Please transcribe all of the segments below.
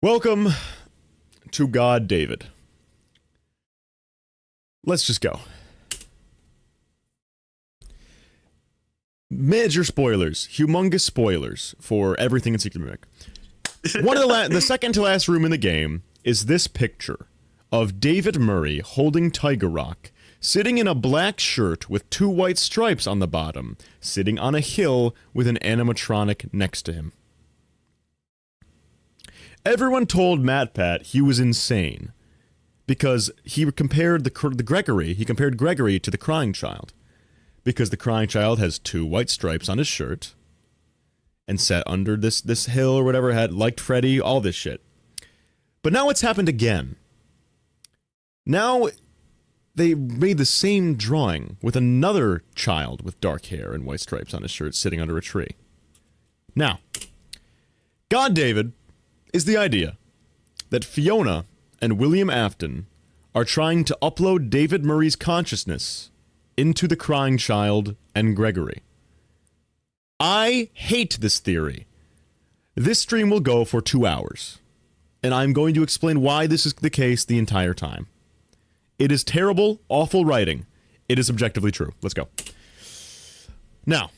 Welcome to God David. Let's just go. Major spoilers, humongous spoilers for everything in Secret Mimic. The second to last room in the game is this picture of David Murray holding Tiger Rock, sitting in a black shirt with 2 white stripes on the bottom, sitting on a hill with an animatronic next to him. Everyone told MatPat he was insane because he compared Gregory to the crying child, because the crying child has 2 white stripes on his shirt and sat under this hill or whatever, had liked Freddy, all this shit. But now it's happened again. Now they made the same drawing with another child with dark hair and white stripes on his shirt sitting under a tree. Now, God David is the idea that Fiona and William Afton are trying to upload David Murray's consciousness into the crying child and Gregory. I hate this theory. This stream will go for 2 hours, and I'm going to explain why this is the case the entire time. It is terrible, awful writing. It is objectively true. Let's go. Now,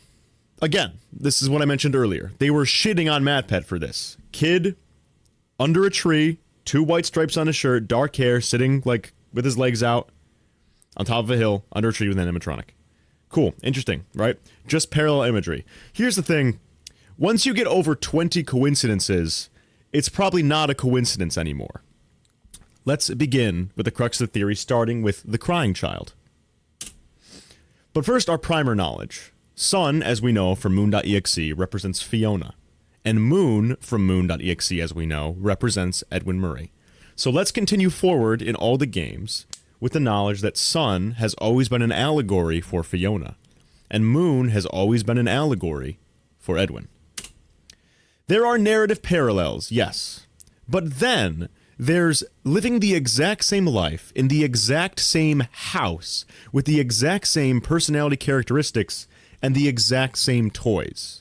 again, this is what I mentioned earlier. They were shitting on MatPat for this. Kid, under a tree, 2 white stripes on his shirt, dark hair, sitting, like, with his legs out, on top of a hill, under a tree with an animatronic. Cool. Interesting, right? Just parallel imagery. Here's the thing. Once you get over 20 coincidences, it's probably not a coincidence anymore. Let's begin with the crux of the theory, starting with the crying child. But first, our primer knowledge. Sun, as we know from Moon.exe, represents Fiona. And Moon, from Moon.exe, as we know, represents Edwin Murray. So let's continue forward in all the games with the knowledge that Sun has always been an allegory for Fiona, and Moon has always been an allegory for Edwin. There are narrative parallels, yes, but then there's living the exact same life in the exact same house with the exact same personality characteristics and the exact same toys.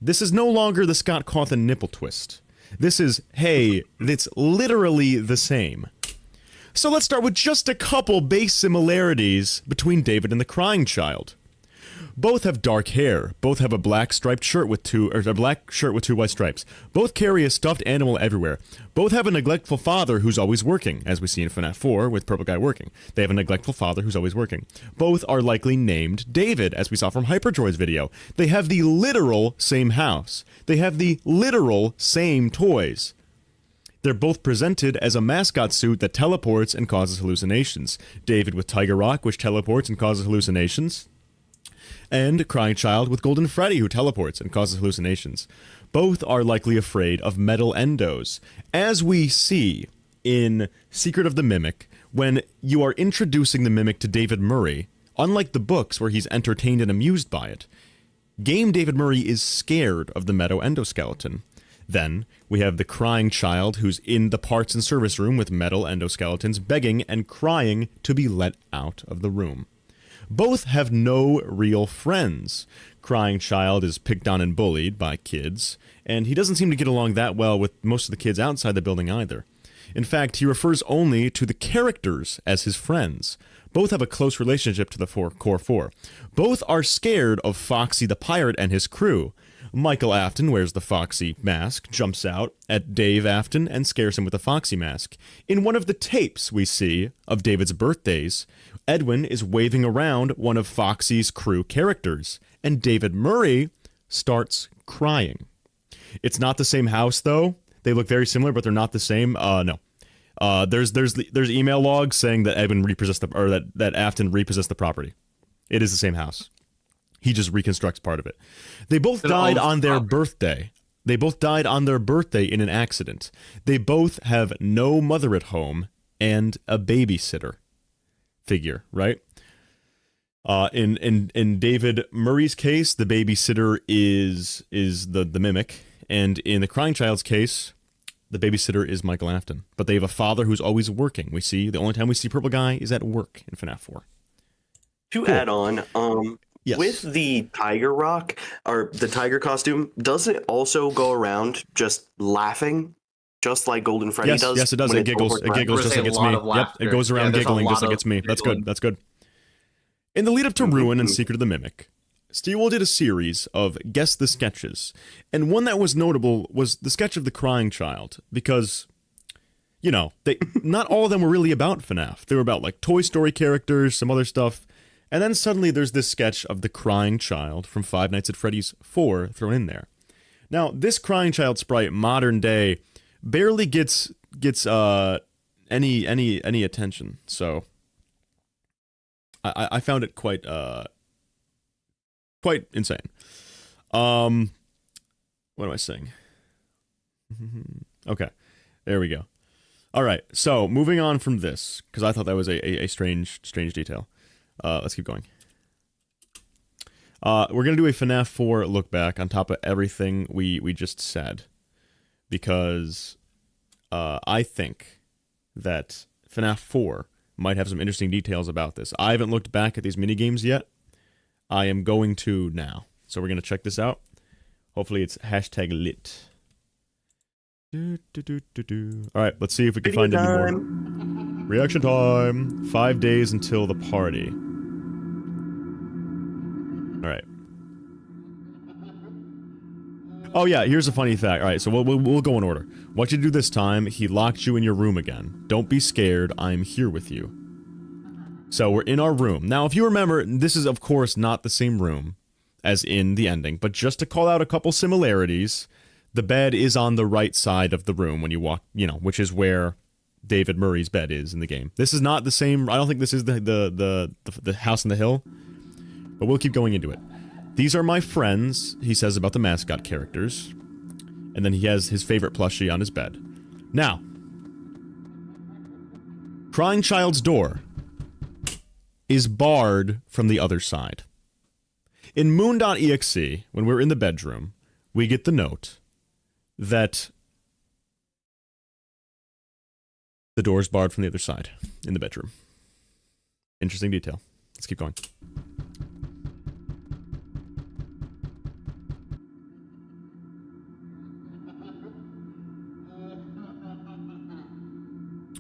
This is no longer the Scott Cawthon nipple twist. This is, hey, it's literally the same. So let's start with just a couple base similarities between David and the crying child. Both have dark hair. Both have a black striped shirt with 2 white stripes. Both carry a stuffed animal everywhere. Both have a neglectful father who's always working, as we see in FNAF 4 with Purple Guy working. They have a neglectful father who's always working. Both are likely named David, as we saw from Hyperdroid's video. They have the literal same house. They have the literal same toys. They're both presented as a mascot suit that teleports and causes hallucinations. David with Tiger Rock, which teleports and causes hallucinations. And Crying Child with Golden Freddy, who teleports and causes hallucinations. Both are likely afraid of metal endos, as we see in Secret of the Mimic, when you are introducing the Mimic to David Murray. Unlike the books, where he's entertained and amused by it, game David Murray is scared of the metal endoskeleton. Then, we have the Crying Child, who's in the parts and service room with metal endoskeletons, begging and crying to be let out of the room. Both have no real friends. Crying Child is picked on and bullied by kids, and he doesn't seem to get along that well with most of the kids outside the building either. In fact, he refers only to the characters as his friends. Both have a close relationship to the core 4. Both are scared of Foxy the Pirate and his crew. Michael Afton wears the Foxy mask, jumps out at Dave Afton, and scares him with the Foxy mask. In one of the tapes we see of David's birthdays, Edwin is waving around one of Foxy's crew characters, and David Murray starts crying. It's not the same house, though. They look very similar, but they're not the same. No. There's email logs saying that Edwin repossessed that Afton repossessed the property. It is the same house. He just reconstructs part of it. They both died on their birthday. They both died on their birthday in an accident. They both have no mother at home and a babysitter figure, right? In David Murray's case, the babysitter is the Mimic, and in the Crying Child's case, the babysitter is Michael Afton. But they have a father who's always working. We see the only time we see Purple Guy is at work in FNAF 4. To add on, yes. With the Tiger Rock, or the tiger costume, does it also go around just laughing just like Golden Freddy does. Yes, it does. It giggles. It giggles just like it's me. Yep, it goes around giggling just like it's me. That's good. That's good. In the lead up to Ruin and Secret of the Mimic, Steel did a series of Guess the Sketches, and one that was notable was the sketch of the crying child, because, you know, not all of them were really about FNAF. They were about, like, Toy Story characters, some other stuff, and then suddenly there's this sketch of the crying child from Five Nights at Freddy's 4 thrown in there. Now, this crying child sprite, modern day, barely gets any attention, so I found it quite insane. What am I saying? Okay, there we go. All right, so moving on from this, because I thought that was a strange detail. Let's keep going. We're gonna do a FNAF 4 look back on top of everything we just said, because I think that FNAF 4 might have some interesting details about this. I haven't looked back at these minigames yet. I am going to now. So we're going to check this out. Hopefully it's #lit. Alright, let's see if we can find any more. Reaction time. 5 days until the party. Alright. Oh yeah, here's a funny fact. Alright, so we'll go in order. What you do this time, he locked you in your room again. Don't be scared, I'm here with you. So we're in our room. Now, if you remember, this is of course not the same room as in the ending, but just to call out a couple similarities, the bed is on the right side of the room when you walk, you know, which is where David Murray's bed is in the game. This is not the same, I don't think this is the house on the hill, but we'll keep going into it. These are my friends, he says about the mascot characters, and then he has his favorite plushie on his bed. Now, Crying Child's door is barred from the other side. In moon.exe, when we're in the bedroom, we get the note that the door is barred from the other side in the bedroom. Interesting detail. Let's keep going.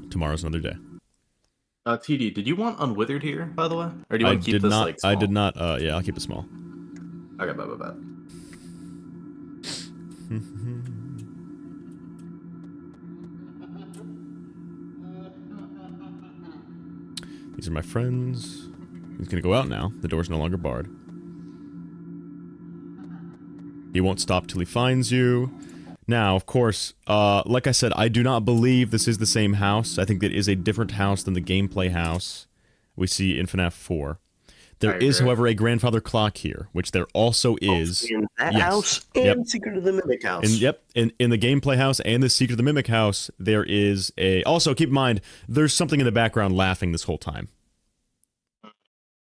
Tomorrow's another day. TD, did you want Unwithered here, by the way? Or do you want to keep this, like, small? I did not, yeah, I'll keep it small. Okay, bye. These are my friends. He's gonna go out now. The door's no longer barred. He won't stop till he finds you. Now, of course, like I said, I do not believe this is the same house. I think it is a different house than the gameplay house we see in FNAF 4. There is, however, a grandfather clock here, which there also is. In that house and Secret of the Mimic house. In the gameplay house and the Secret of the Mimic house, there is a... Also, keep in mind, there's something in the background laughing this whole time.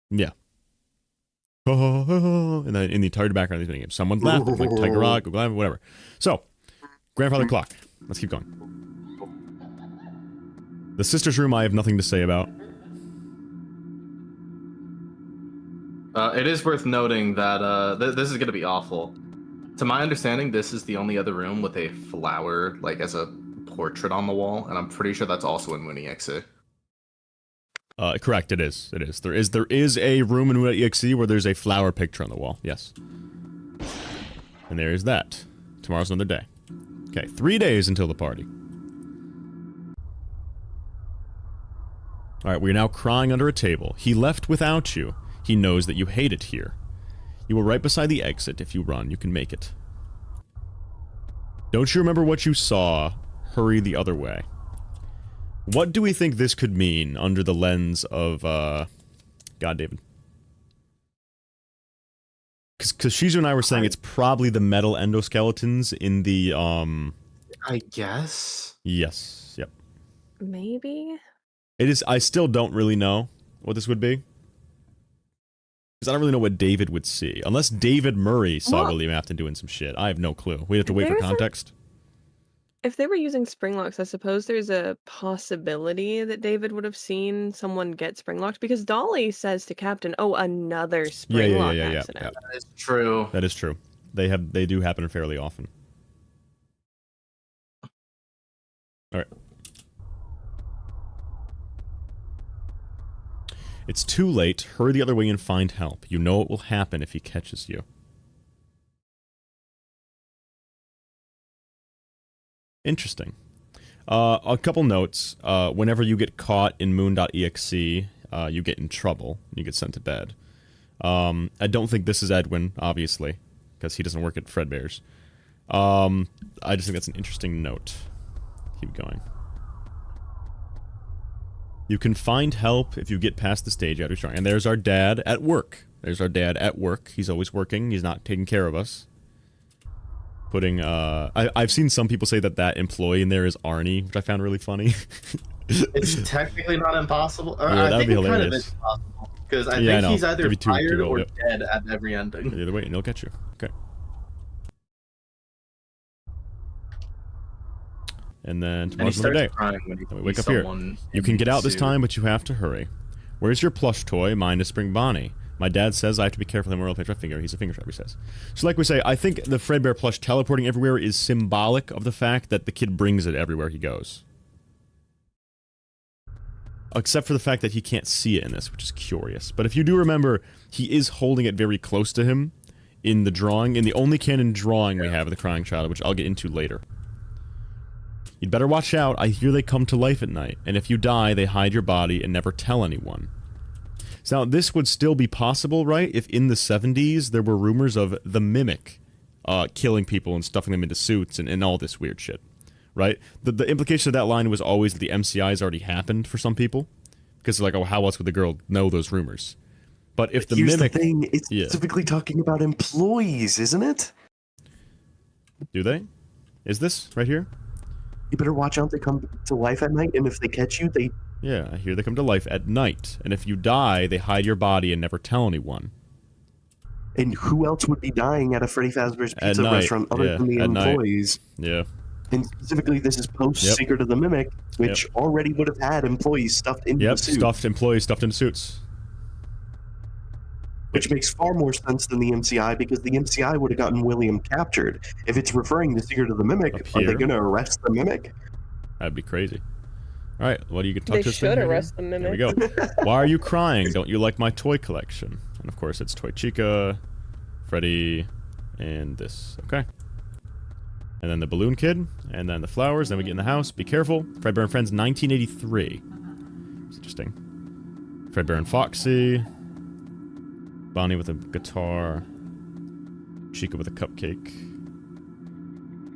Yeah. And then in the entire background of these minigames, someone's laughing, like Tiger Rock, whatever. So, grandfather clock. Let's keep going. The sister's room I have nothing to say about. It is worth noting that this is going to be awful. To my understanding, this is the only other room with a flower, like, as a portrait on the wall, and I'm pretty sure that's also in Moon.exe. Correct, it is. It is. There is a room in Moon.exe where there's a flower picture on the wall, yes. And there is that. Tomorrow's another day. Okay, 3 days until the party. Alright, we are now crying under a table. He left without you. He knows that you hate it here. You were right beside the exit. If you run, you can make it. Don't you remember what you saw? Hurry the other way. What do we think this could mean under the lens of, God, David? Because Shizu and I were saying it's probably the metal endoskeletons in the, I guess? Yes, yep. Maybe? It is, I still don't really know what this would be. Because I don't really know what David would see. Unless David Murray saw William Afton doing some shit. I have no clue. We have to wait for context. If they were using spring locks, I suppose there's a possibility that David would have seen someone get spring locked, because Dollie says to Captain, "Oh, another spring lock accident." Yeah. That is true. That is true. They do happen fairly often. Alright. It's too late. Hurry the other way and find help. You know what will happen if he catches you. Interesting. A couple notes. Whenever you get caught in moon.exe, you get in trouble. You get sent to bed. I don't think this is Edwin, obviously, because he doesn't work at Fredbear's. I just think that's an interesting note. Keep going. You can find help if you get past the stage out of strong. And there's our dad at work. There's our dad at work. He's always working. He's not taking care of us. Putting, I've seen some people say that that employee in there is Arnie, which I found really funny. It's technically not impossible. Yeah, I that'd think be it kind hilarious. of is possible. Because I think he's either fired or dead at every ending. Either way, and he'll get you. Okay. And then tomorrow's another day. Then we wake up here. You can get out this time, but you have to hurry. Where's your plush toy? Mine is Spring Bonnie. My dad says I have to be careful with him or I'll pinch my finger. He's a finger trap, he says. So like we say, I think the Fredbear plush teleporting everywhere is symbolic of the fact that the kid brings it everywhere he goes. Except for the fact that he can't see it in this, which is curious. But if you do remember, he is holding it very close to him in the drawing, in the only canon drawing we have of the Crying Child, which I'll get into later. You'd better watch out. I hear they come to life at night, and if you die, they hide your body and never tell anyone. So now, this would still be possible, right? If in the 70s there were rumors of the Mimic killing people and stuffing them into suits and all this weird shit, right? The implication of that line was always that the MCI's already happened for some people, because they're like, oh, how else would the girl know those rumors? But if the Mimic... Here's the thing, it's specifically talking about employees, isn't it? Do they? Is this right here? You better watch out, they come to life at night, and if they catch you, they... Yeah, I hear they come to life at night, and if you die, they hide your body and never tell anyone. And who else would be dying at a Freddy Fazbear's Pizza restaurant other than the employees? Yeah. And specifically, this is post-Secret of the Mimic, which already would have had employees stuffed into the suit. Employees stuffed into suits. Which makes far more sense than the MCI, because the MCI would have gotten William captured. If it's referring to Secret of the Mimic, are they going to arrest the Mimic? That'd be crazy. Alright, what do you get to talk to They should arrest the Mimic. There we go. Why are you crying? Don't you like my toy collection? And of course it's Toy Chica, Freddy, and this. Okay. And then the Balloon Kid, and then the flowers, then we get in the house. Be careful. Fredbear and Friends, 1983. It's interesting. Fredbear and Foxy. Bonnie with a guitar. Chica with a cupcake.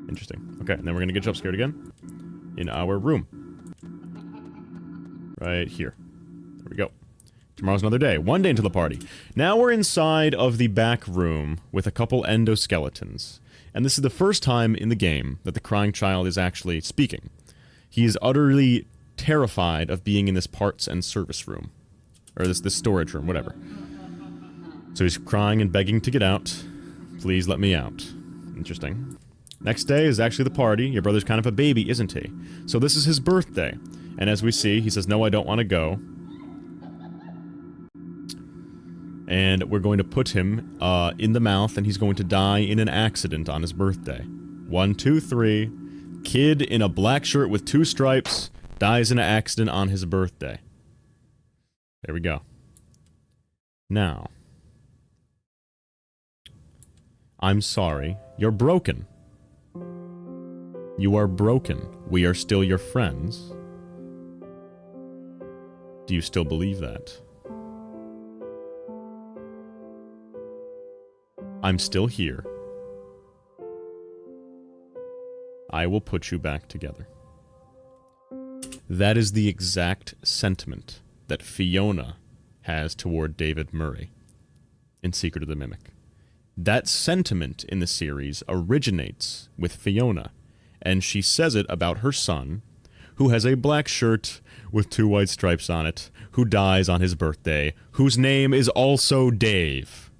Interesting. Okay, and then we're gonna get jump scared again. In our room. Right here. There we go. Tomorrow's another day. One day until the party. Now we're inside of the back room with a couple endoskeletons. And this is the first time in the game that the Crying Child is actually speaking. He is utterly terrified of being in this parts and service room. Or this storage room, whatever. So he's crying and begging to get out. Please let me out. Interesting. Next day is actually the party. Your brother's kind of a baby, isn't he? So this is his birthday. And as we see, he says, no, I don't want to go. And we're going to put him in the mouth, and he's going to die in an accident on his birthday. 1, 2, 3. Kid in a black shirt with 2 stripes dies in an accident on his birthday. There we go. Now. I'm sorry. You're broken. You are broken. We are still your friends. Do you still believe that? I'm still here. I will put you back together. That is the exact sentiment that Fiona has toward David Murray in Secret of the Mimic. That sentiment in the series originates with Fiona, and she says it about her son, who has a black shirt with 2 white stripes on it, who dies on his birthday, whose name is also Dave.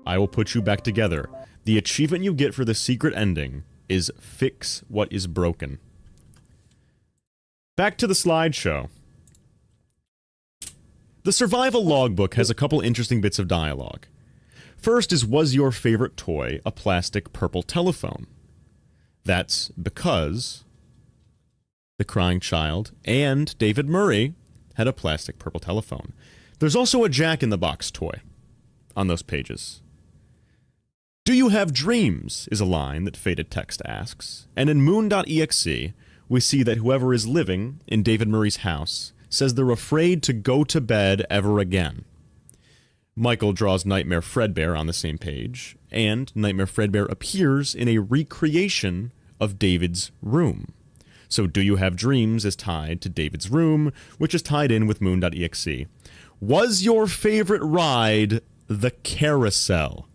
I will put you back together. The achievement you get for the secret ending is fix what is broken. Back to the slideshow. The survival logbook has a couple interesting bits of dialogue. First is, was your favorite toy a plastic purple telephone? That's because the crying child and David Murray had a plastic purple telephone. There's also a Jack-in-the-Box toy on those pages. Do you have dreams? Is a line that Faded Text asks. And in moon.exe, we see that whoever is living in David Murray's house says they're afraid to go to bed ever again. Michael draws Nightmare Fredbear on the same page, and Nightmare Fredbear appears in a recreation of David's room. So Do You Have Dreams is tied to David's room, which is tied in with moon.exe. Was your favorite ride the carousel?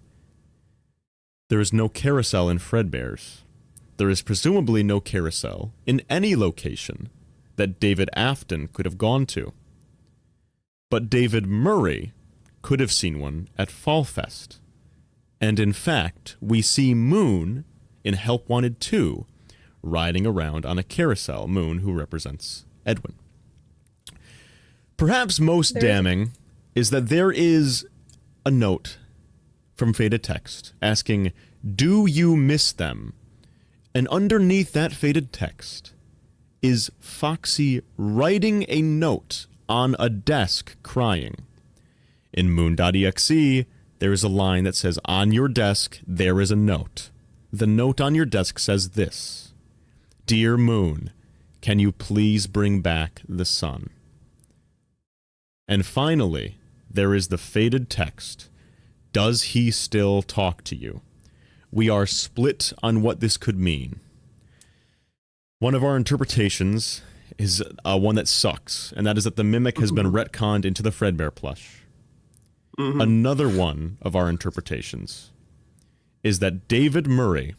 There is no carousel in Fredbear's. There is presumably no carousel in any location that David Afton could have gone to. But David Murray could have seen one at Fall Fest. And in fact, we see Moon in Help Wanted 2 riding around on a carousel, Moon, who represents Edwin. Perhaps most damning is that there is a note from Faded Text asking, do you miss them? And underneath that Faded Text is Foxy writing a note on a desk crying. In moon.exe, there is a line that says, on your desk, there is a note. The note on your desk says this: Dear Moon, can you please bring back the sun? And finally, there is the Faded Text. Does he still talk to you? We are split on what this could mean. One of our interpretations is one that sucks, and that is that the Mimic has been retconned into the Fredbear plush. Another one of our interpretations is that David Murray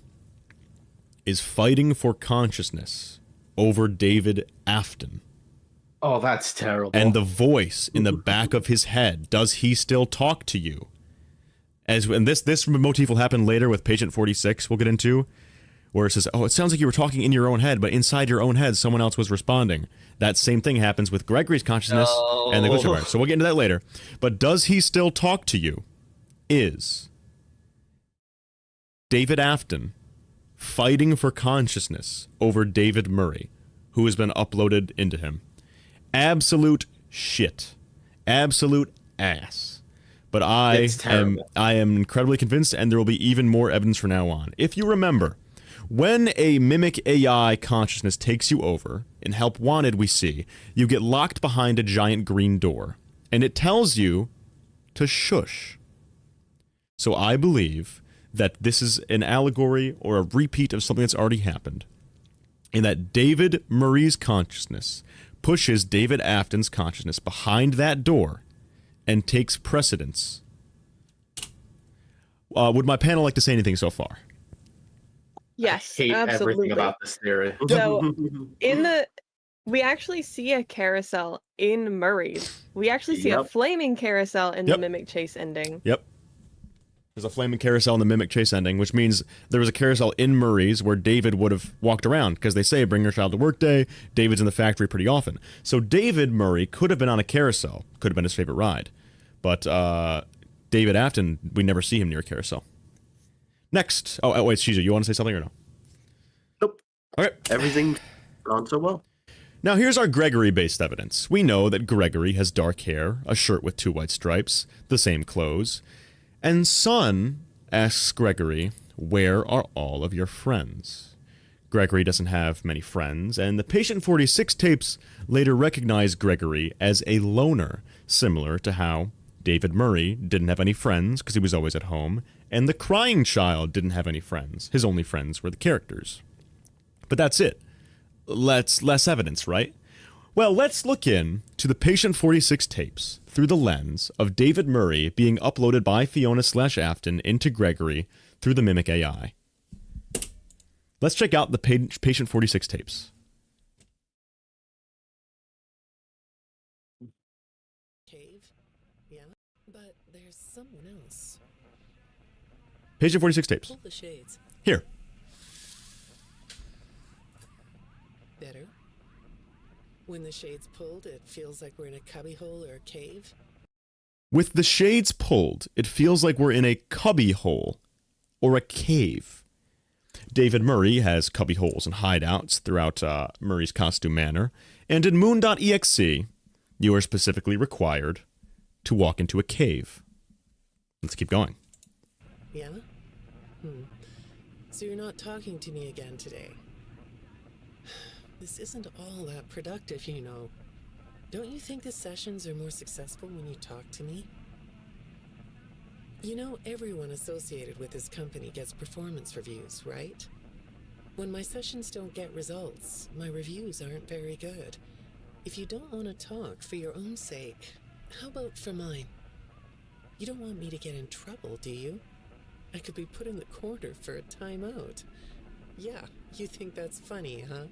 is fighting for consciousness over David Afton. Oh, that's terrible. And the voice in the back of his head, does he still talk to you? And this motif will happen later with Patient 46, we'll get into, where it says, oh, it sounds like you were talking in your own head, but inside your own head, someone else was responding. That same thing happens with Gregory's consciousness and the glitch. So we'll get into that later. But does he still talk to you? Is David Afton fighting for consciousness over David Murray, who has been uploaded into him? Absolute shit. Absolute ass. But I am incredibly convinced, and there will be even more evidence from now on. If you remember, when a Mimic AI consciousness takes you over, in Help Wanted we see, you get locked behind a giant green door, and it tells you to shush. So I believe that this is an allegory or a repeat of something that's already happened, in that David Murray's consciousness pushes David Afton's consciousness behind that door and takes precedence. Would my panel like to say anything so far? Yes, I hate absolutely. everything about this theory. So we actually see a carousel in Murray's. We actually see a flaming carousel in the Mimic Chase ending. Yep. There's a flaming carousel in the Mimic Chase ending, which means there was a carousel in Murray's where David would have walked around, because they say bring your child to work day. David's in the factory pretty often. So David Murray could have been on a carousel, could have been his favorite ride. But David Afton, we never see him near a carousel. Next. Oh, wait, Shiza, you want to say something or no? Nope. Okay. Everything's gone so well. Now here's our Gregory-based evidence. We know that Gregory has dark hair, a shirt with 2 white stripes, the same clothes. And Sun asks Gregory, where are all of your friends? Gregory doesn't have many friends, and the Patient 46 tapes later recognize Gregory as a loner, similar to how David Murray didn't have any friends because he was always at home, and the crying child didn't have any friends. His only friends were the characters. But that's it. Less evidence, right? Well, let's look in to the Patient 46 tapes through the lens of David Murray being uploaded by Fiona/Afton into Gregory through the Mimic AI. Let's check out the Patient 46 tapes. Cave? Yeah, but there's someone else. Patient 46 tapes. Pull the shades. Here. Better? When the shade's pulled, it feels like we're in a cubbyhole or a cave. With the shades pulled, it feels like we're in a cubby hole or a cave. David Murray has cubby holes and hideouts throughout Murray's costume manor, and in Moon.exe, you are specifically required to walk into a cave. Let's keep going. Yeah? So you're not talking to me again today. This isn't all that productive, you know. Don't you think the sessions are more successful when you talk to me? You know, everyone associated with this company gets performance reviews, right? When my sessions don't get results, my reviews aren't very good. If you don't want to talk for your own sake, how about for mine? You don't want me to get in trouble, do you? I could be put in the corner for a timeout. Yeah, you think that's funny, huh?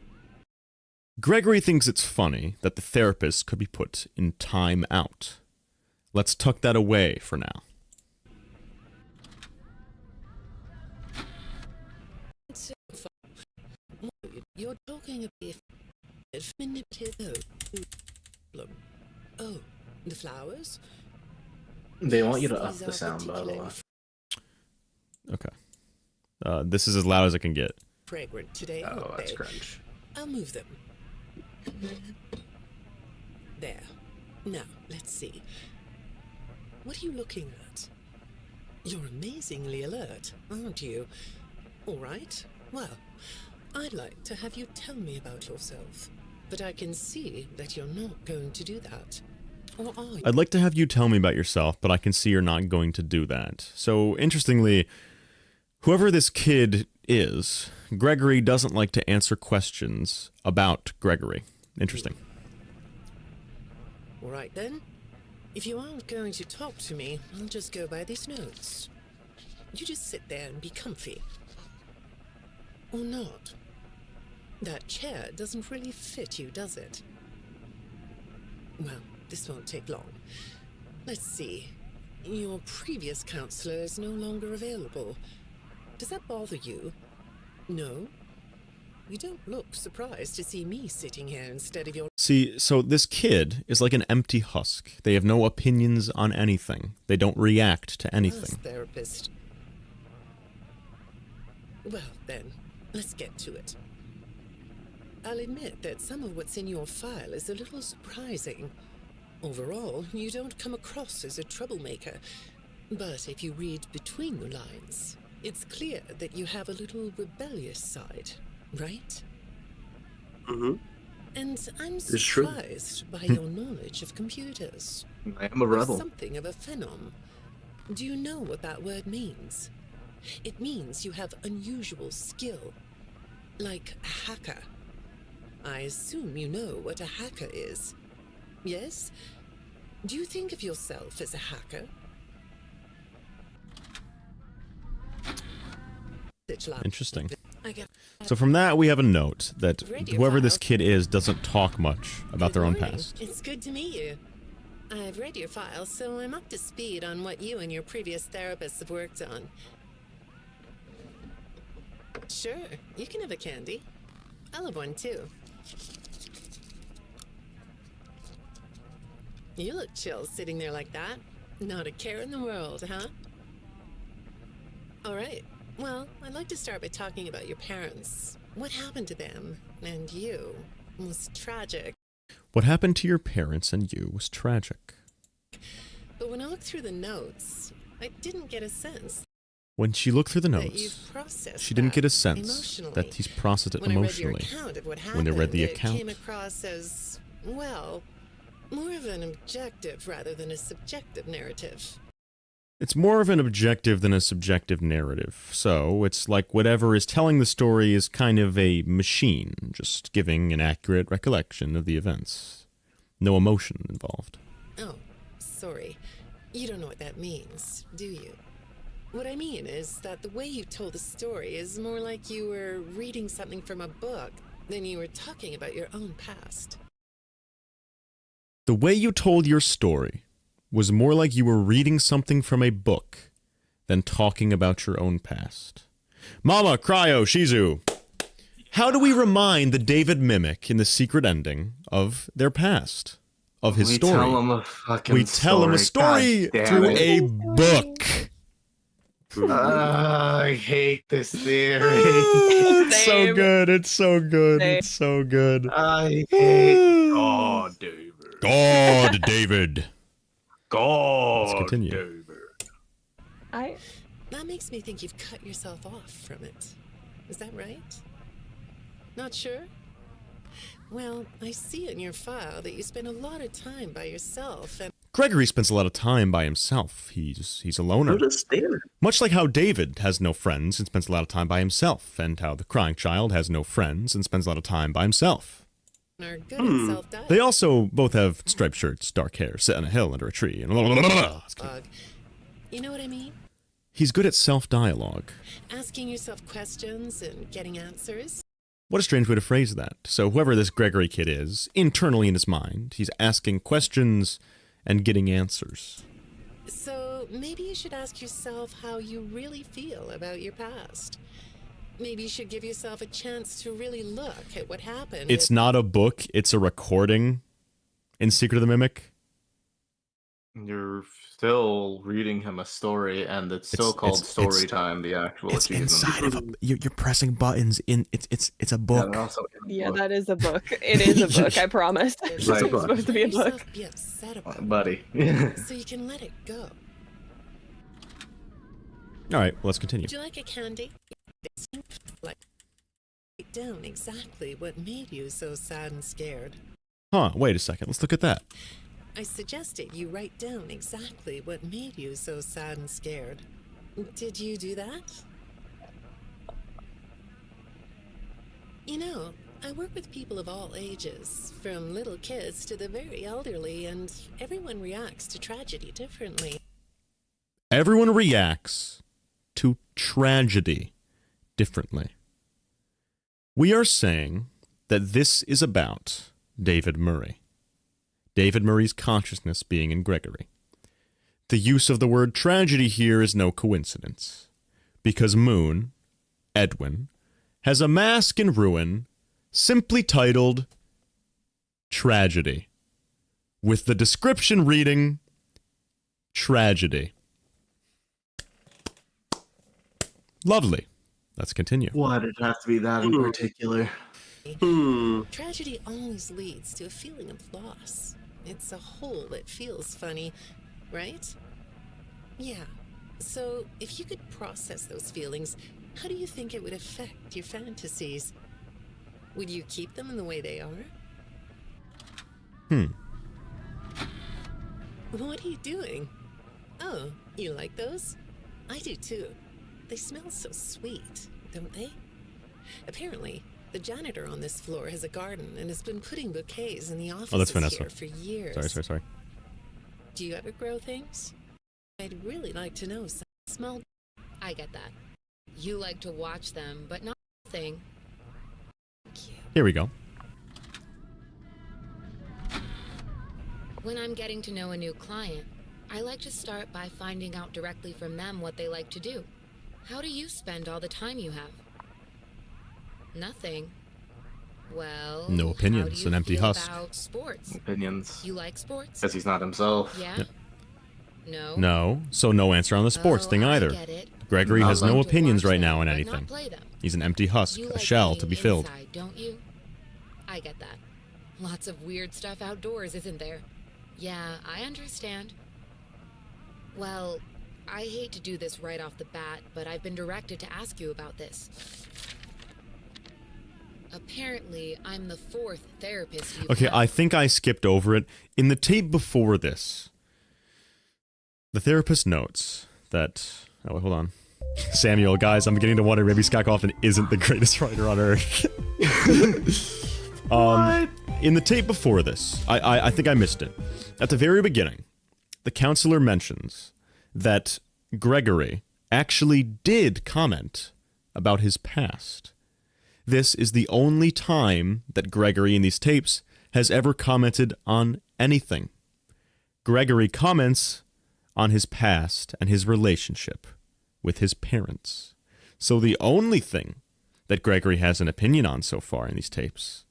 Gregory thinks it's funny that the therapist could be put in time out. Let's tuck that away for now. You're talking about manipulative. Oh, the flowers? They want you to up the sound, by the way. Okay. This is as loud as it can get. Fragrant today. Oh, that's cringe. I'll move them. There. Now, let's see. What are you looking at? You're amazingly alert, aren't you? All right. Well, I'd like to have you tell me about yourself, but I can see that you're not going to do that. Or are you? I'd like to have you tell me about yourself, but I can see you're not going to do that. So, interestingly, whoever this kid is, Gregory doesn't like to answer questions about Gregory. Interesting. All right, then. If you aren't going to talk to me, I'll just go by these notes. You just sit there and be comfy. Or not. That chair doesn't really fit you, does it? Well, this won't take long. Let's see. Your previous counselor is no longer available. Does that bother you? No? You don't look surprised to see me sitting here instead of your... See, so this kid is like an empty husk. They have no opinions on anything. They don't react to anything. Therapist. Well, then, let's get to it. I'll admit that some of what's in your file is a little surprising. Overall, you don't come across as a troublemaker. But if you read between the lines, it's clear that you have a little rebellious side, right? Mm-hmm. And I'm It's true. surprised by your knowledge of computers. I am a You're rebel. something of a phenom. Do you know what that word means? It means you have unusual skill. Like a hacker. I assume you know what a hacker is. Yes? Do you think of yourself as a hacker? Interesting. I get So from that, we have a note that whoever this kid is doesn't talk much about their own Good morning. past. It's good to meet you. I've read your file, so I'm up to speed on what you and your previous therapists have worked on. Sure, you can have a candy. I'll have one too. You look chill sitting there like that. Not a care in the world, huh? All right. Well, I'd like to start by talking about your parents. What happened to them and you was tragic. What happened to your parents and you was tragic. But when I looked through the notes, I didn't get a sense When she looked through the that notes, you've processed she didn't that get a sense emotionally. that he's processed it When I read your emotionally. account of what When they read the happened, account. it came across as, well, more of an objective rather than a subjective narrative. It's more of an objective than a subjective narrative. So, it's like whatever is telling the story is kind of a machine, just giving an accurate recollection of the events. No emotion involved. Oh, sorry. You don't know what that means, do you? What I mean is that the way you told the story is more like you were reading something from a book than you were talking about your own past. The way you told your story was more like you were reading something from a book than talking about your own past. Mama, Cryo, Shizu. How do we remind the David Mimic in the secret ending of their past? Of his story? Tell him a fucking We tell him a story God damn through it. a book. I hate this theory. It's so Same. good. It's so good. Same. It's so good. I hate God, David. God, David. God, Let's continue. David. That makes me think you've cut yourself off from it. Is that right? Not sure? Well, I see in your file that you spend a lot of time by yourself, and Gregory spends a lot of time by himself. He's a loner. So does David. Much like how David has no friends and spends a lot of time by himself, and how the crying child has no friends and spends a lot of time by himself. are good at self-dialogue. They also both have striped shirts, dark hair, sit on a hill under a tree, and You know what I mean? he's good at self-dialogue. Asking yourself questions and getting answers. What a strange way to phrase that. So whoever this Gregory kid is, internally in his mind, he's asking questions and getting answers. So maybe you should ask yourself how you really feel about your past. Maybe you should give yourself a chance to really look at what happened. It's not a book, it's a recording in Secret of the Mimic. You're still reading him a story, and it's still called story time. The actual It's achievement. inside of a. You're pressing buttons in. It's a book. Yeah, that is a book. It is a book, I promise. It's Right. supposed to be a book. Be upset about it, buddy. so you can let it go. All right, well, let's continue. Would you like a candy? Like, write down exactly what made you so sad and scared. Huh? Wait a second. Let's look at that. I suggested you write down exactly what made you so sad and scared. Did you do that? You know, I work with people of all ages, from little kids to the very elderly, and everyone reacts to tragedy differently. Everyone reacts to tragedy differently. We are saying that this is about David Murray. David Murray's consciousness being in Gregory. The use of the word tragedy here is no coincidence, because Moon, Edwin, has a mask in ruin simply titled Tragedy, with the description reading Tragedy. Lovely. Let's continue. Why did it have to be that in particular? Tragedy always leads to a feeling of loss. It's a hole that feels funny, right? Yeah. So, if you could process those feelings, how do you think it would affect your fantasies? Would you keep them in the way they are? What are you doing? Oh, you like those? I do too. They smell so sweet, don't they? Apparently, the janitor on this floor has a garden and has been putting bouquets in the offices Vanessa. here for years. Sorry. Do you ever grow things? I'd really like to know some small. I get that. You like to watch them, but not the thing. Thank you. Here we go. When I'm getting to know a new client, I like to start by finding out directly from them what they like to do. How do you spend all the time you have? Nothing. Well, No opinions, how do you an empty feel husk. about sports? Opinions. You like sports? Because he's not himself. Yeah? Yeah. No? No, so no answer on the sports Oh, thing I either. get it. Gregory I has like no to opinions watch right now on them, but not anything. play them. He's an empty husk, You a like shell to being be filled. inside, don't you? I get that. Lots of weird stuff outdoors, isn't there? Yeah, I understand. Well, I hate to do this right off the bat, but I've been directed to ask you about this. Apparently, I'm the 4th therapist you've Okay, had. I think I skipped over it. In the tape before this, the therapist notes that... Oh, wait, hold on. Samuel, guys, I'm beginning to wonder maybe Scott Kaufman isn't the greatest writer on Earth. In the tape before this, I think I missed it. At the very beginning, the counselor mentions that Gregory actually did comment about his past. This is the only time that Gregory in these tapes has ever commented on anything. Gregory comments on his past and his relationship with his parents. So the only thing that Gregory has an opinion on so far in these tapes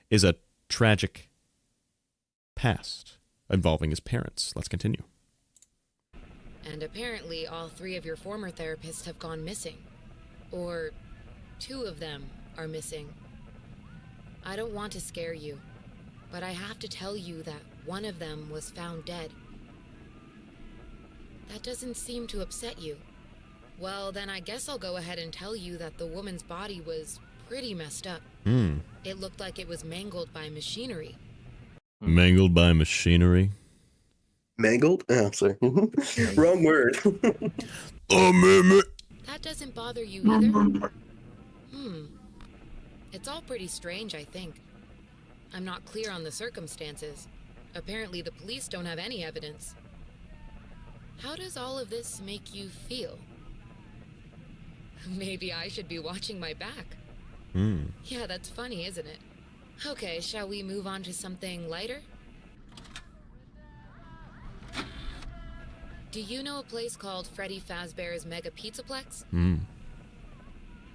is a tragic past involving his parents. Let's continue. And apparently all 3 of your former therapists have gone missing. Or 2 of them are missing. I don't want to scare you, but I have to tell you that one of them was found dead. That doesn't seem to upset you. Well, then I guess I'll go ahead and tell you that the woman's body was pretty messed up. It looked like it was mangled by machinery. Mangled by machinery? Mangled? Oh, sorry. Wrong word. That doesn't bother you either? It's all pretty strange, I think. I'm not clear on the circumstances. Apparently the police don't have any evidence. How does all of this make you feel? Maybe I should be watching my back. Yeah, that's funny, isn't it? Okay, shall we move on to something lighter? Do you know a place called Freddy Fazbear's Mega Pizzaplex?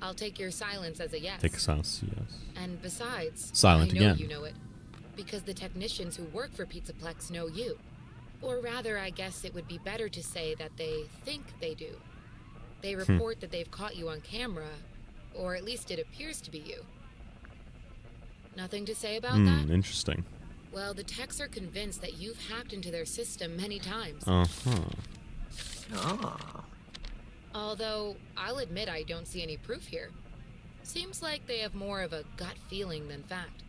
I'll take your silence as a yes. Take a silence, yes. And besides, Silent I know again. you know it. Because the technicians who work for Pizzaplex know you. Or rather, I guess it would be better to say that they think they do. They report that they've caught you on camera, or at least it appears to be you. Nothing to say about that? Interesting. Well, the techs are convinced that you've hacked into their system many times. Although, I'll admit I don't see any proof here. Seems like they have more of a gut feeling than fact.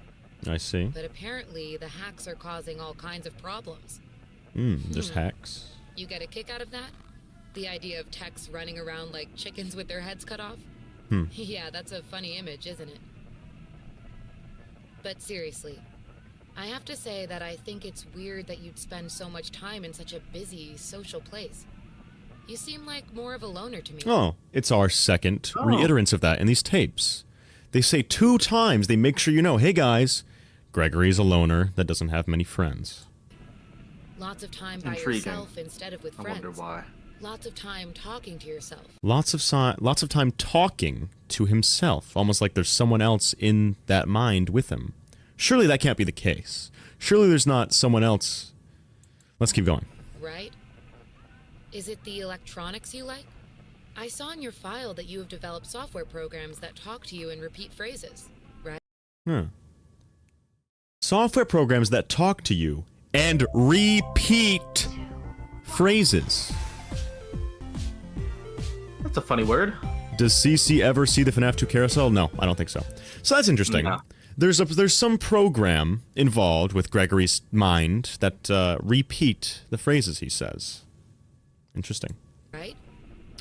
I see. But apparently, the hacks are causing all kinds of problems. Just hacks. You get a kick out of that? The idea of techs running around like chickens with their heads cut off? Yeah, that's a funny image, isn't it? But seriously, I have to say that I think it's weird that you'd spend so much time in such a busy, social place. You seem like more of a loner to me. Oh, it's our second reiterance of that in these tapes. They say 2 times, they make sure you know, hey guys, Gregory's a loner that doesn't have many friends. Lots of time by yourself instead of with friends. I wonder why. Lots of time talking to yourself. Lots of time talking to himself, almost like there's someone else in that mind with him. Surely that can't be the case. Surely there's not someone else. Let's keep going. Right? Is it the electronics you like? I saw in your file that you have developed software programs that talk to you in repeat phrases, right? Software programs that talk to you and repeat phrases. That's a funny word. Does CC ever see the FNAF 2 carousel? No, I don't think so. So that's interesting. No. There's some program involved with Gregory's mind that repeat the phrases he says. Interesting. Right?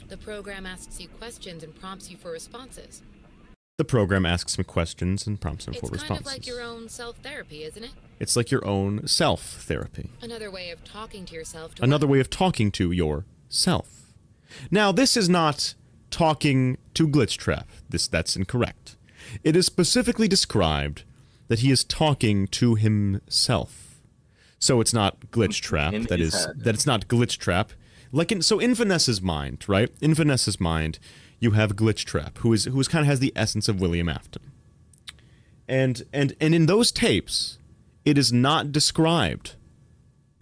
The program asks you questions and prompts you for responses. The program asks him questions and prompts him for responses. It's kind of like your own self-therapy, isn't it? It's like your own self-therapy. Another way of talking to yourself. Another way of talking to yourself. Now, this is not talking to Glitchtrap. That's incorrect. It is specifically described that he is talking to himself. So it's not Glitchtrap. That it's not Glitchtrap. So in Vanessa's mind, right? In Vanessa's mind, you have Glitchtrap, who kind of has the essence of William Afton. And in those tapes, it is not described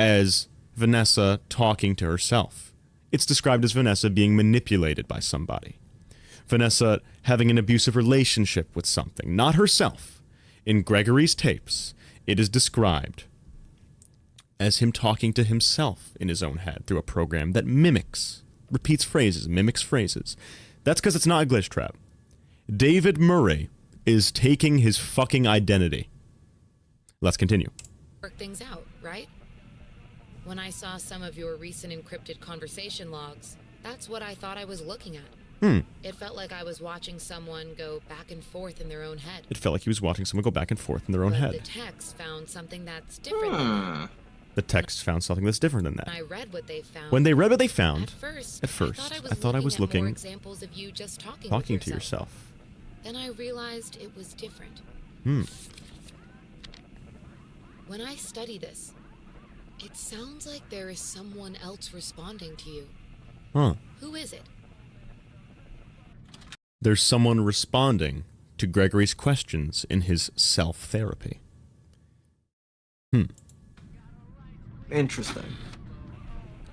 as Vanessa talking to herself. It's described as Vanessa being manipulated by somebody. Vanessa having an abusive relationship with something, not herself. In Gregory's tapes, it is described as him talking to himself in his own head through a program that repeats phrases, mimics phrases. That's because it's not a Glitchtrap. David Murray is taking his fucking identity. Let's continue. Work things out, right? When I saw some of your recent encrypted conversation logs, that's what I thought I was looking at. It felt like I was watching someone go back and forth in their own head. It felt like he was watching someone go back and forth in their own head. The text found something that's different than that. The text found something that's different than that. When I read what they found. When they read what they found, at first I thought I was looking at more examples of you just talking to yourself. Then I realized it was different. When I study this, it sounds like there is someone else responding to you. Who is it? There's someone responding to Gregory's questions in his self-therapy. Interesting.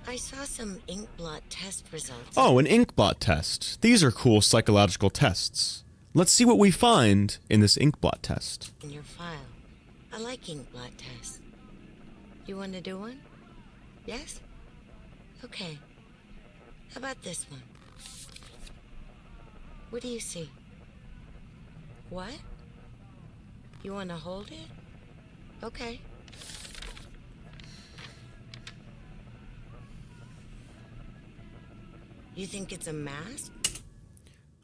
I saw some ink blot test results. Oh, an inkblot test. These are cool psychological tests. Let's see what we find in this inkblot test. In your file. I like ink blot tests. You want to do one? Yes? Okay. How about this one? What do you see? What? You want to hold it? Okay. You think it's a mask?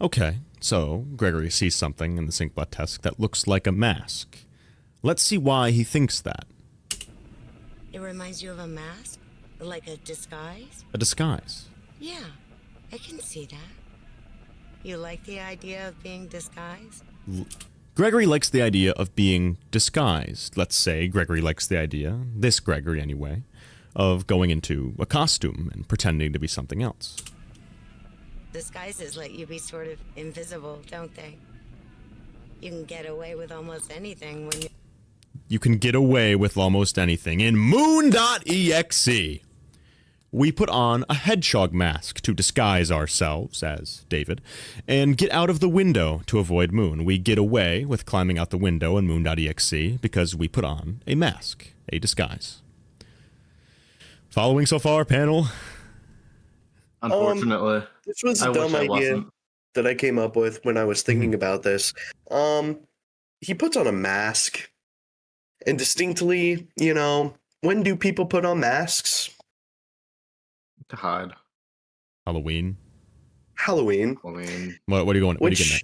Okay, so Gregory sees something in the inkblot test that looks like a mask. Let's see why he thinks that. It reminds you of a mask? Like a disguise? A disguise. Yeah, I can see that. You like the idea of being disguised? Gregory likes the idea of being disguised. Let's say Gregory likes the idea, this Gregory anyway, of going into a costume and pretending to be something else. Disguises let you be sort of invisible, don't they? You can get away with almost anything when you... You can get away with almost anything in Moon.exe. We put on a hedgehog mask to disguise ourselves as David and get out of the window to avoid Moon. We get away with climbing out the window in Moon.exe because we put on a mask, a disguise. Following so far, panel? Unfortunately. This was a dumb idea that I came up with when I was thinking about this. He puts on a mask. And distinctly, you know, when do people put on masks? To hide. Halloween. What are you going? What are you getting at?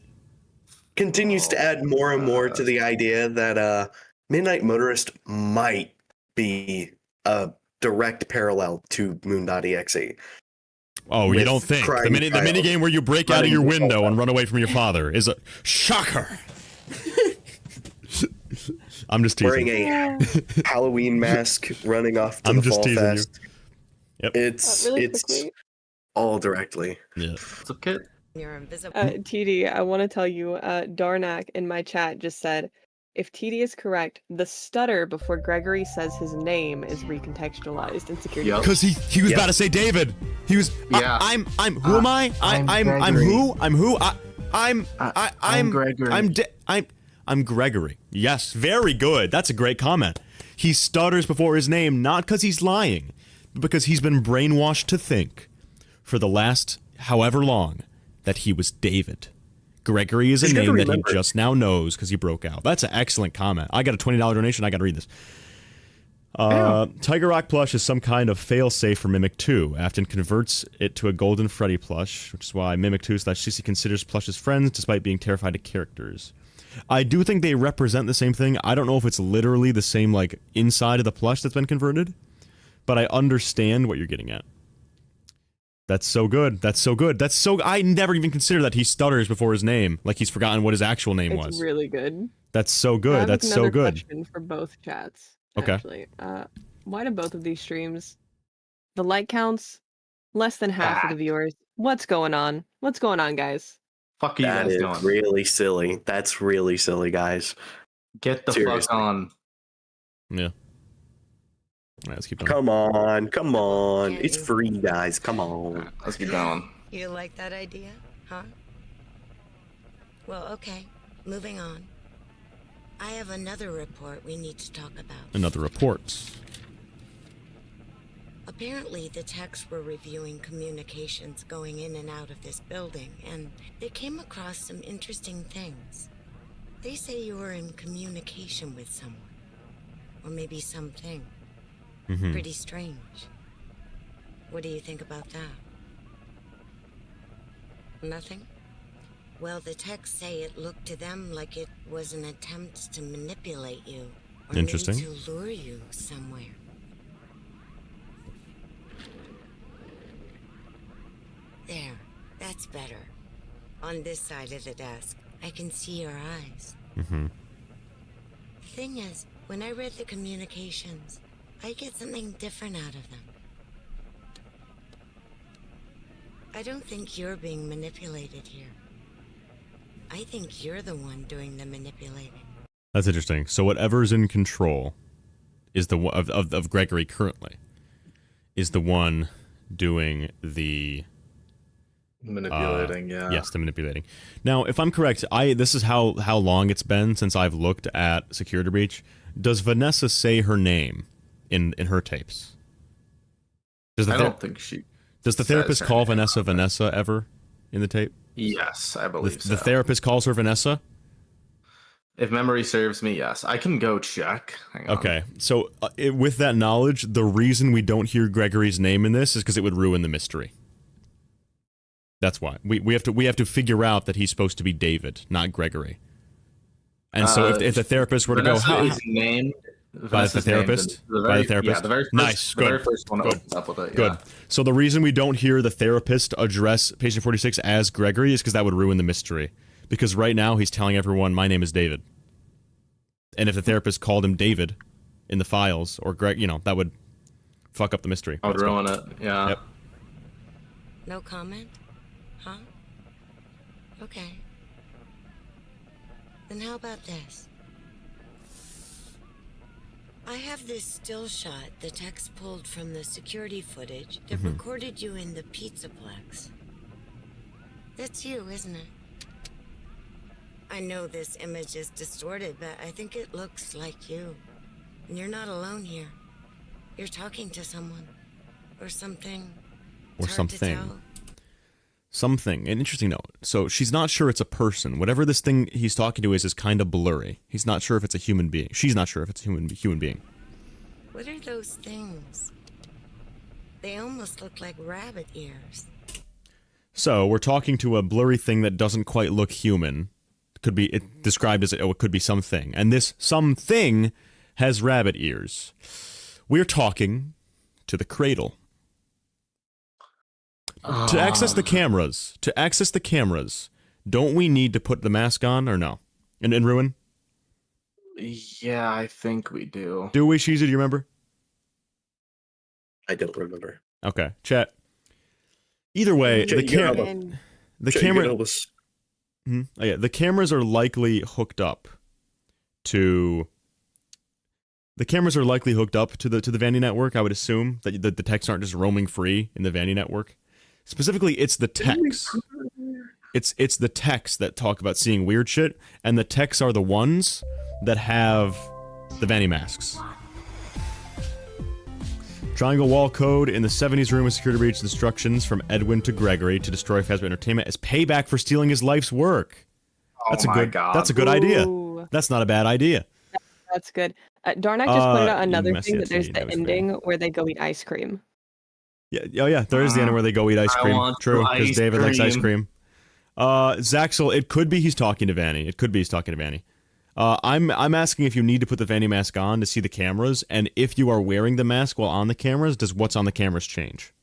Continues to add more and more to the idea that Midnight Motorist might be a direct parallel to Moon.exe. Oh, you don't think? The mini game where you break out of your window and run away from your father is a shocker. I'm just teasing. Wearing a Halloween mask, running off to the Fall Fest. Yep. It's all directly. Yeah. It's okay. You're invisible. TD, I want to tell you, Darnak in my chat just said, if TD is correct, the stutter before Gregory says his name is recontextualized in security. Because he was about to say David. He was. Yeah. I'm. Who am I? I'm who? I'm who? I'm Gregory. I'm Gregory. Yes, very good. That's a great comment. He stutters before his name, not because he's lying, but because he's been brainwashed to think, for the last however long, that he was David. Gregory is a name that he just now knows because he broke out. That's an excellent comment. I got a $20 donation. I got to read this. Tiger Rock plush is some kind of failsafe for Mimic 2. Afton converts it to a Golden Freddy plush, which is why Mimic 2/CC considers plushes friends despite being terrified of characters. I do think they represent the same thing. I don't know if it's literally the same, like, inside of the plush that's been converted, but I understand what you're getting at. That's so good. That's so good. That's so... I never even considered that he stutters before his name, like he's forgotten what his actual name was. It's really good. That's so good. That's so good. Question for both chats. Okay. Actually. Why do both of these streams, the like counts, less than half of the viewers? What's going on? What's going on, guys? Fuck you guys doing? That is really silly. That's really silly, guys. Get the fuck on. Yeah. All right, let's keep going. Come on. It's free, guys. Come on. Right, let's keep going. You like that idea, huh? Well, okay. Moving on. I have another report we need to talk about. Another report. Apparently, the techs were reviewing communications going in and out of this building, and they came across some interesting things. They say you were in communication with someone. Or maybe something. Mm-hmm. Pretty strange. What do you think about that? Nothing? Well, the techs say it looked to them like it was an attempt to manipulate you. Or Interesting. maybe to lure you somewhere. There, that's better. On this side of the desk, I can see your eyes. Mm-hmm. The thing is, when I read the communications, I get something different out of them. I don't think you're being manipulated here. I think you're the one doing the manipulating. That's interesting. So whatever's in control is the one of Gregory currently is the one doing the manipulating. Yeah. Yes, the manipulating. Now, if I'm correct, this is how long it's been since I've looked at Security Breach. Does Vanessa say her name in her tapes? I don't think she. Does the therapist call Vanessa ever in the tape? Yes, I believe so. The therapist calls her Vanessa? If memory serves me, yes. I can go check. Hang on. Okay, so with that knowledge, the reason we don't hear Gregory's name in this is because it would ruin the mystery. That's why. We have to figure out that he's supposed to be David, not Gregory. And so if the therapist were to go, is named by the therapist? By the therapist? Yeah, the very first, nice, the good. very first one Good. opens up with it. Good. Yeah. So the reason we don't hear the therapist address patient 46 as Gregory is because that would ruin the mystery. Because right now he's telling everyone, my name is David. And if the therapist called him David in the files, or Greg, that would fuck up the mystery. I would ruin it, yeah. Yep. No comment? Huh? Okay. Then how about this? I have this still shot the text pulled from the security footage that recorded you in the Pizzaplex. That's you, isn't it? I know this image is distorted, but I think it looks like you. And you're not alone here. You're talking to someone. Or something. Or It's hard to something. tell. Something. An interesting note. So she's not sure it's a person. Whatever this thing he's talking to is kind of blurry. He's not sure if it's a human being. She's not sure if it's a human being. What are those things? They almost look like rabbit ears. So we're talking to a blurry thing that doesn't quite look human. Could be described as it could be something. And this something has rabbit ears. We're talking to the cradle. To access the cameras, don't we need to put the mask on or no? In Ruin? Yeah, I think we do. Do we, Shizu? Do you remember? I don't remember. Okay, chat. Either way, Chat, the camera. Oh, yeah, the cameras are likely hooked up to. The cameras are likely hooked up to the Vandy network. I would assume that the texts aren't just roaming free in the Vandy network. Specifically, it's the texts. It's the texts that talk about seeing weird shit, and the texts are the ones that have the Vandy masks. Triangle wall code in the 70s room of security breach instructions from Edwin to Gregory to destroy Fazbear Entertainment as payback for stealing his life's work. That's a good idea. That's not a bad idea. That's good. Darnak just pointed out another thing, that there's the ending where they go eat ice cream. Yeah, oh yeah, there is the end where they go eat ice cream. True, because David likes ice cream. Zaxel, it could be he's talking to Vanny. It could be he's talking to Vanny. I'm asking if you need to put the Vanny mask on to see the cameras, and if you are wearing the mask while on the cameras, does what's on the cameras change?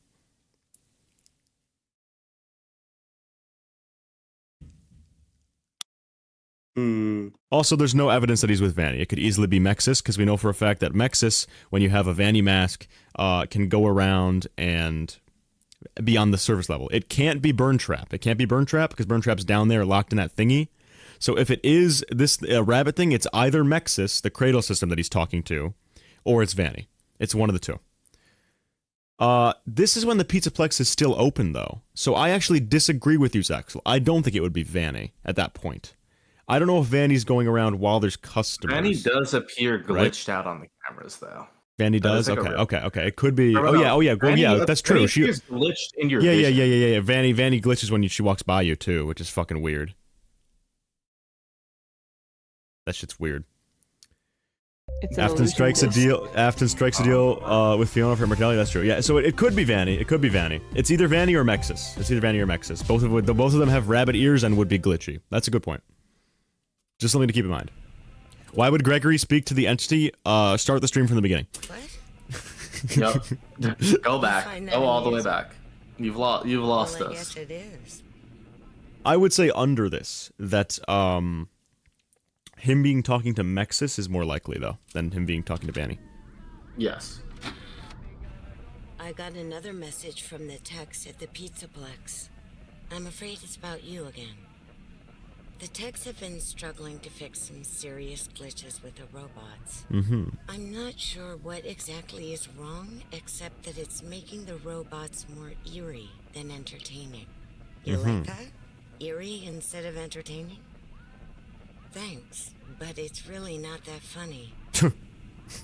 Also, there's no evidence that he's with Vanny. It could easily be Mexis, because we know for a fact that Mexis, when you have a Vanny mask, can go around and be on the surface level. It can't be Burn Trap. It can't be Burn Trap, because Burn Trap's down there locked in that thingy. So if it is this rabbit thing, it's either Mexis, the cradle system that he's talking to, or it's Vanny. It's one of the two. This is when the Pizzaplex is still open, though. So I actually disagree with you, Zaxel. I don't think it would be Vanny at that point. I don't know if Vanny's going around while there's customers. Vanny does appear glitched out on the cameras, though. Vanny does? Like Okay. It could be. Vanny, that's true. She is glitched in your vision. Yeah. Vanny glitches when she walks by you, too, which is fucking weird. That shit's weird. Afton strikes a deal with Fiona for immortality. That's true. Yeah, so it could be Vanny. It's either Vanny or Mexis. Both of them have rabbit ears and would be glitchy. That's a good point. Just something to keep in mind. Why would Gregory speak to the entity? Start the stream from the beginning. What? Yep. Go back. Go all the way back. You've lost Well, I us. guess it is. I would say under this that him being talking to Mexis is more likely though than him being talking to Vanny. Yes. I got another message from the text at the Pizzaplex. I'm afraid it's about you again. The techs have been struggling to fix some serious glitches with the robots. I'm not sure what exactly is wrong, except that it's making the robots more eerie than entertaining. You like that? Eerie instead of entertaining? Thanks, but it's really not that funny.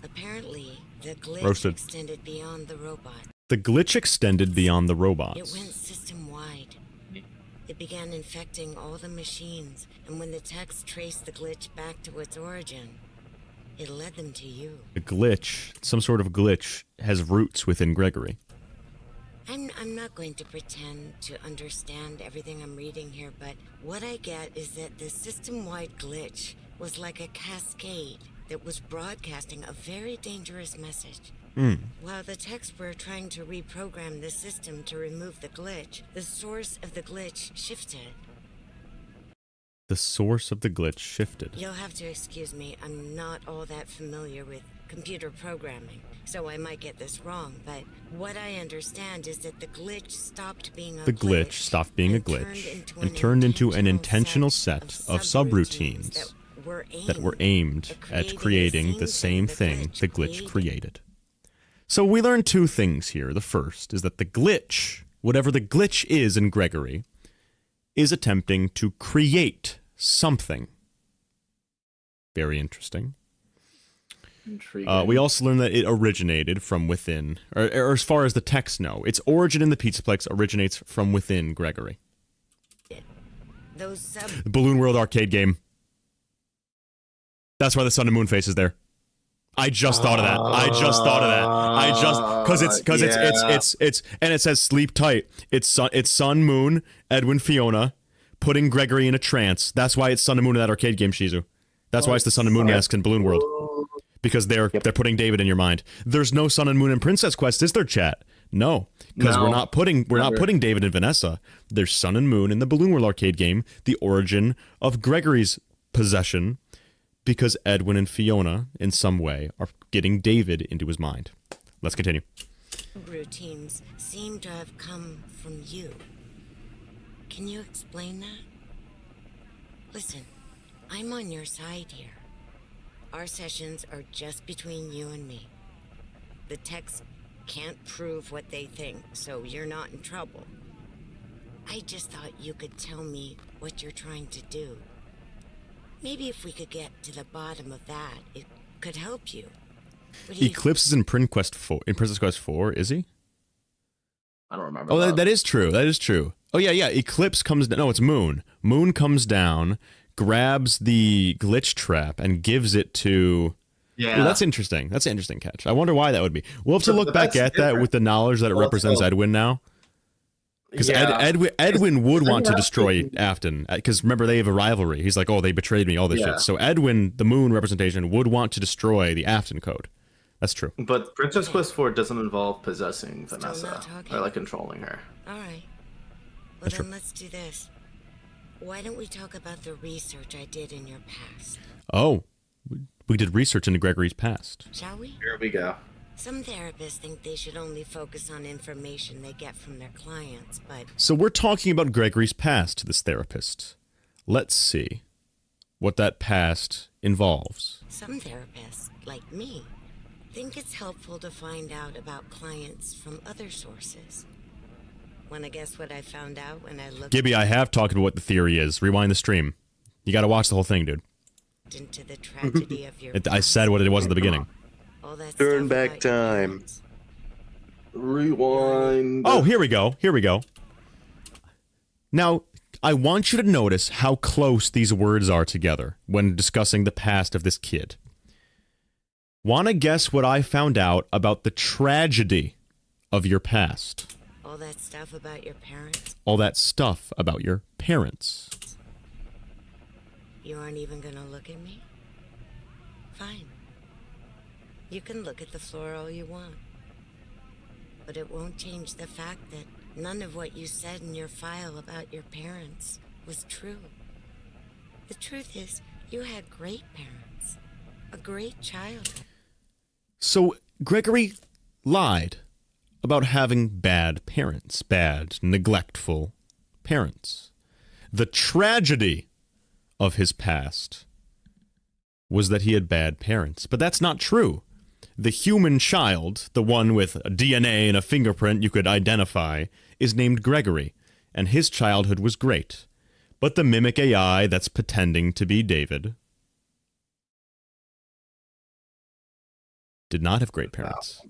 Apparently, the glitch extended beyond the robot. The glitch extended beyond the robots. It went system-wide. It began infecting all the machines, and when the techs traced the glitch back to its origin, it led them to you. A glitch, some sort of glitch, has roots within Gregory. I'm not going to pretend to understand everything I'm reading here, but what I get is that the system-wide glitch was like a cascade that was broadcasting a very dangerous message. While the techs were trying to reprogram the system to remove the glitch, the source of the glitch shifted. The source of the glitch shifted. You'll have to excuse me, I'm not all that familiar with computer programming, so I might get this wrong, but what I understand is that the glitch stopped being a glitch and turned into an intentional set of subroutines that were aimed at creating the same thing the glitch created. So we learned two things here. The first is that the glitch, whatever the glitch is in Gregory, is attempting to create something. Very interesting. Intriguing. We also learned that it originated from within, or as far as the texts know, its origin in the Pizzaplex originates from within Gregory. The Balloon World arcade game. That's why the sun and moon face is there. I just thought of that. Because and it says sleep tight. It's sun, moon, Edwin, Fiona, putting Gregory in a trance. That's why it's sun and moon in that arcade game, Shizu. That's why it's the sun and moon masks in Balloon World. Because they're putting David in your mind. There's no sun and moon in Princess Quest, is there, chat? No, because we're not putting David and Vanessa. There's sun and moon in the Balloon World arcade game, the origin of Gregory's possession, because Edwin and Fiona, in some way, are getting David into his mind. Let's continue. Routines seem to have come from you. Can you explain that? Listen, I'm on your side here. Our sessions are just between you and me. The techs can't prove what they think, so you're not in trouble. I just thought you could tell me what you're trying to do. Maybe if we could get to the bottom of that, it could help you. Eclipse is in Princess Quest 4, is he? I don't remember. Oh, that is true. That is true. Oh, yeah. Eclipse comes down. No, it's Moon. Moon comes down, grabs the glitch trap, and gives it to... Yeah. Ooh, that's interesting. That's an interesting catch. I wonder why that would be. We'll have to look back at that with the knowledge that it represents Edwin now. Because Edwin would want to destroy Afton, because remember, they have a rivalry. He's like, oh, they betrayed me, all this shit. So Edwin, the moon representation, would want to destroy the Afton code. That's true. But Princess Quest 4 doesn't involve possessing Vanessa, or like controlling her. All right. Well, then let's do this. Why don't we talk about the research I did in your past? Oh, we did research into Gregory's past. Shall we? Here we go. Some therapists think they should only focus on information they get from their clients, but... So we're talking about Gregory's past to this therapist. Let's see what that past involves. Some therapists, like me, think it's helpful to find out about clients from other sources. Wanna guess what I found out when I looked... Gibby, I have talked about what the theory is. Rewind the stream. You gotta watch the whole thing, dude. Into the tragedy of your I said what it was at the beginning. Turn back time. Rewind. Oh, here we go. Here we go. Now, I want you to notice how close these words are together when discussing the past of this kid. Wanna guess what I found out about the tragedy of your past? All that stuff about your parents? All that stuff about your parents. You aren't even gonna look at me? Fine. You can look at the floor all you want. But it won't change the fact that none of what you said in your file about your parents was true. The truth is, you had great parents. A great childhood. So, Gregory lied about having bad parents. Bad, neglectful parents. The tragedy of his past was that he had bad parents. But that's not true. The human child, the one with a DNA and a fingerprint you could identify, is named Gregory, and his childhood was great. But the mimic AI that's pretending to be David did not have great parents.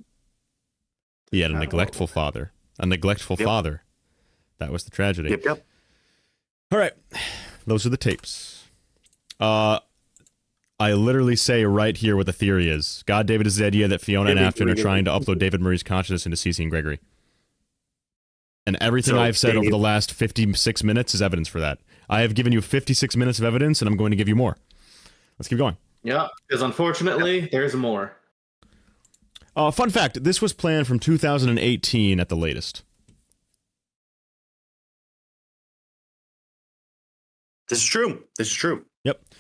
He had a neglectful father. A neglectful father. That was the tragedy. Yep. All right. Those are the tapes. I literally say right here what the theory is. God, David is the idea that Fiona and Afton are trying to upload David Murray's consciousness into Cece and Gregory. And everything I've said over the last 56 minutes is evidence for that. I have given you 56 minutes of evidence, and I'm going to give you more. Let's keep going. Yeah, because unfortunately, there's more. Fun fact, this was planned from 2018 at the latest. This is true. Yep.